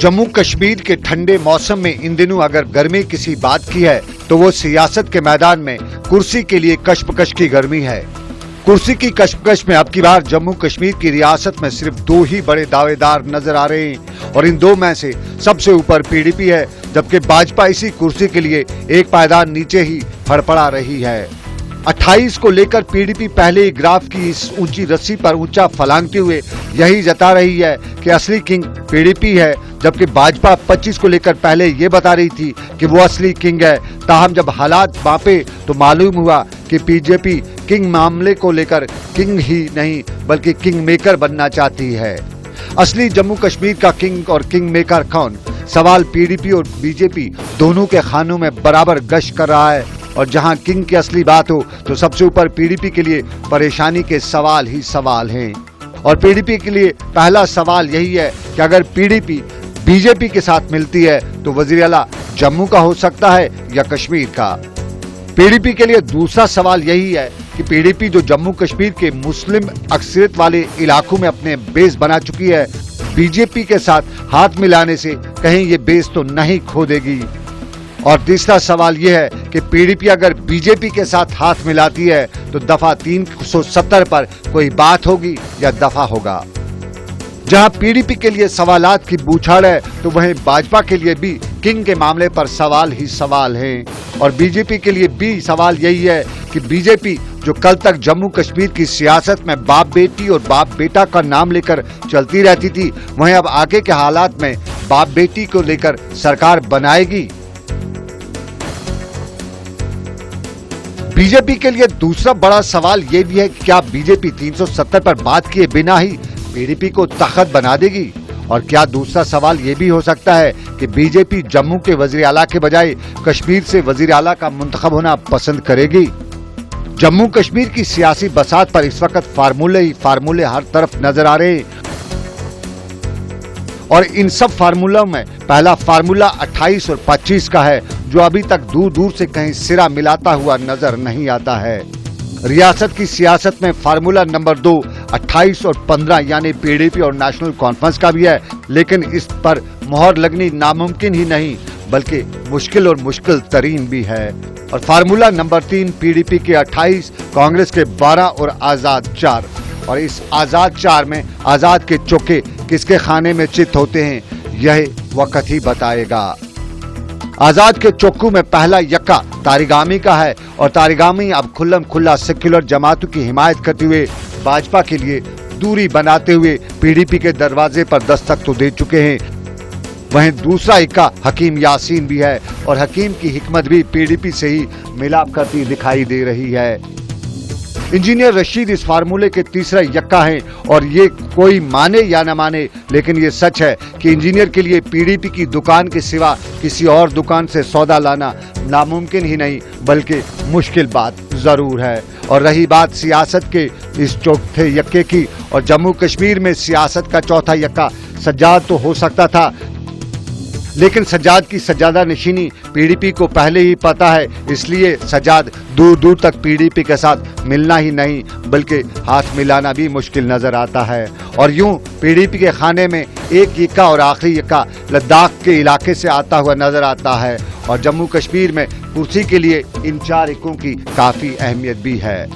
जम्मू कश्मीर के ठंडे मौसम में इन दिनों अगर गर्मी किसी बात की है तो वो सियासत के मैदान में कुर्सी के लिए कशमकश की गर्मी है। कुर्सी की कशमकश में अब की बार जम्मू कश्मीर की रियासत में सिर्फ दो ही बड़े दावेदार नजर आ रहे हैं और इन दो में से सबसे ऊपर पीडीपी है, जबकि भाजपा इसी कुर्सी के लिए एक पायदान नीचे ही फड़फड़ा रही है। 28 को लेकर पीडीपी पहले ही ग्राफ की इस ऊंची रस्सी पर ऊंचा फलांगते हुए यही जता रही है कि असली किंग पीडीपी है, जबकि भाजपा 25 को लेकर पहले ये बता रही थी कि वो असली किंग है। ताहम जब हालात मापे तो मालूम हुआ कि बीजेपी किंग मामले को लेकर किंग ही नहीं बल्कि किंग मेकर बनना चाहती है। असली जम्मू कश्मीर का किंग और किंग मेकर कौन? सवाल पीडीपी और बीजेपी दोनों के खानों में बराबर गश्त कर रहा है और जहां किंग की असली बात हो तो सबसे ऊपर पीडीपी के लिए परेशानी के सवाल ही सवाल हैं। और पीडीपी के लिए पहला सवाल यही है कि अगर पीडीपी बीजेपी के साथ मिलती है तो वजीर आला जम्मू का हो सकता है या कश्मीर का। पीडीपी के लिए दूसरा सवाल यही है कि पीडीपी जो जम्मू कश्मीर के मुस्लिम अक्सरियत वाले इलाकों में अपने बेस बना चुकी है, बीजेपी के साथ हाथ मिलाने से कहीं ये बेस तो नहीं खो देगी। और तीसरा सवाल यह है कि पीडीपी अगर बीजेपी के साथ हाथ मिलाती है तो दफा 370 पर कोई बात होगी या दफा होगा। जहां पीडीपी के लिए सवालात की बूछाड़ है तो वहीं भाजपा के लिए भी किंग के मामले पर सवाल ही सवाल हैं। और बीजेपी के लिए भी सवाल यही है कि बीजेपी जो कल तक जम्मू कश्मीर की सियासत में बाप बेटी और बाप बेटा का नाम लेकर चलती रहती थी, वहीं अब आगे के हालात में बाप बेटी को लेकर सरकार बनाएगी। बीजेपी के लिए दूसरा बड़ा सवाल यह भी है कि क्या बीजेपी 370 पर बात किए बिना ही पीडीपी को ताकत बना देगी? और क्या दूसरा सवाल यह भी हो सकता है कि बीजेपी जम्मू के वजीर आला के बजाय कश्मीर से वजीर आला का मुंतखब होना पसंद करेगी? जम्मू कश्मीर की सियासी बसात पर इस वक्त फार्मूले ही फार्मूले हर तरफ नजर आ रहे हैं और इन सब फार्मूलों में पहला फार्मूला 28 और 25 का है, जो अभी तक दूर दूर से कहीं सिरा मिलाता हुआ नजर नहीं आता है। रियासत की सियासत में फार्मूला नंबर 2 28 और 15 यानी पीडीपी और नेशनल कॉन्फ्रेंस का भी है, लेकिन इस पर मोहर लगनी नामुमकिन ही नहीं बल्कि मुश्किल और मुश्किल तरीन भी है। और फार्मूला नंबर 3 पीडीपी के 28, कांग्रेस के 12 और आजाद 4। और इस आजाद 4 में आजाद के चौके किसके खाने में चित होते हैं यह वक्त ही बताएगा। आजाद के चौकू में पहला यक्का तारिगामी का है और तारिगामी अब खुल्लम खुल्ला सेक्युलर जमातों की हिमायत करते हुए भाजपा के लिए दूरी बनाते हुए पीडीपी के दरवाजे पर दस्तक तो दे चुके हैं। वहीं दूसरा इक्का हकीम यासीन भी है और हकीम की हिकमत भी पीडीपी से ही मिलाप करती दिखाई दे रही है। इंजीनियर रशीद इस फार्मूले के तीसरा यक्का हैं और ये कोई माने या न माने लेकिन ये सच है कि इंजीनियर के लिए पीडीपी की दुकान के सिवा किसी और दुकान से सौदा लाना नामुमकिन ही नहीं बल्कि मुश्किल बात जरूर है। और रही बात सियासत के इस चौथे यक्के की, और जम्मू कश्मीर में सियासत का चौथा यक्का सज्जाद तो हो सकता था, लेकिन सज्जाद की सज्जादा नशीनी पीडीपी को पहले ही पता है, इसलिए सज्जाद दूर दूर तक पीडीपी के साथ मिलना ही नहीं बल्कि हाथ मिलाना भी मुश्किल नजर आता है। और यूं पीडीपी के खाने में एक यक्का और आखिरी यक्का लद्दाख के इलाके से आता हुआ नजर आता है और जम्मू कश्मीर में कुर्सी के लिए इन 4 इक्कों की काफी अहमियत भी है।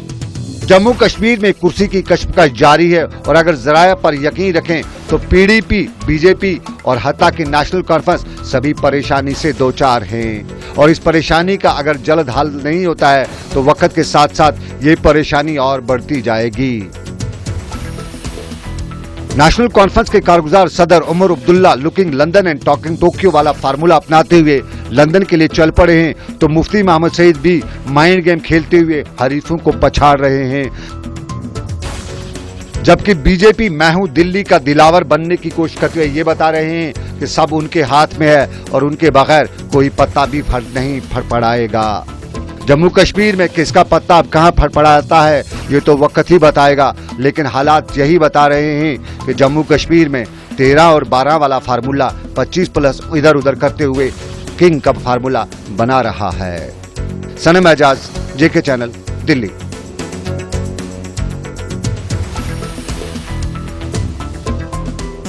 जम्मू कश्मीर में कुर्सी की कशमकश जारी है और अगर जराया पर यकीन रखें तो पीडीपी, बीजेपी और हत्ता की नेशनल कॉन्फ्रेंस सभी परेशानी से दो चार हैं और इस परेशानी का अगर जल्द हल नहीं होता है तो वक्त के साथ साथ ये परेशानी और बढ़ती जाएगी। नेशनल कॉन्फ्रेंस के कारगुजार सदर Omar Abdullah looking London and talking Tokyo वाला फार्मूला अपनाते हुए लंदन के लिए चल पड़े हैं तो मुफ्ती मोहम्मद सईद भी माइंड गेम खेलते हुए हरीफों को पछाड़ रहे हैं, जबकि बीजेपी मैं हूं दिल्ली का दिलावर बनने की कोशिश करते हुए ये बता रहे हैं कि सब उनके हाथ में है और उनके बगैर कोई पत्ता भी नहीं फड़फड़ाएगा। जम्मू कश्मीर में किसका पत्ता अब कहां फड़फड़ाता है ये तो वक्त ही बताएगा, लेकिन हालात यही बता रहे हैं कि जम्मू कश्मीर में 13 और 12 वाला फार्मूला 25 प्लस इधर उधर करते हुए किंग का फार्मूला बना रहा है। सनम एजाज, जेके चैनल, दिल्ली।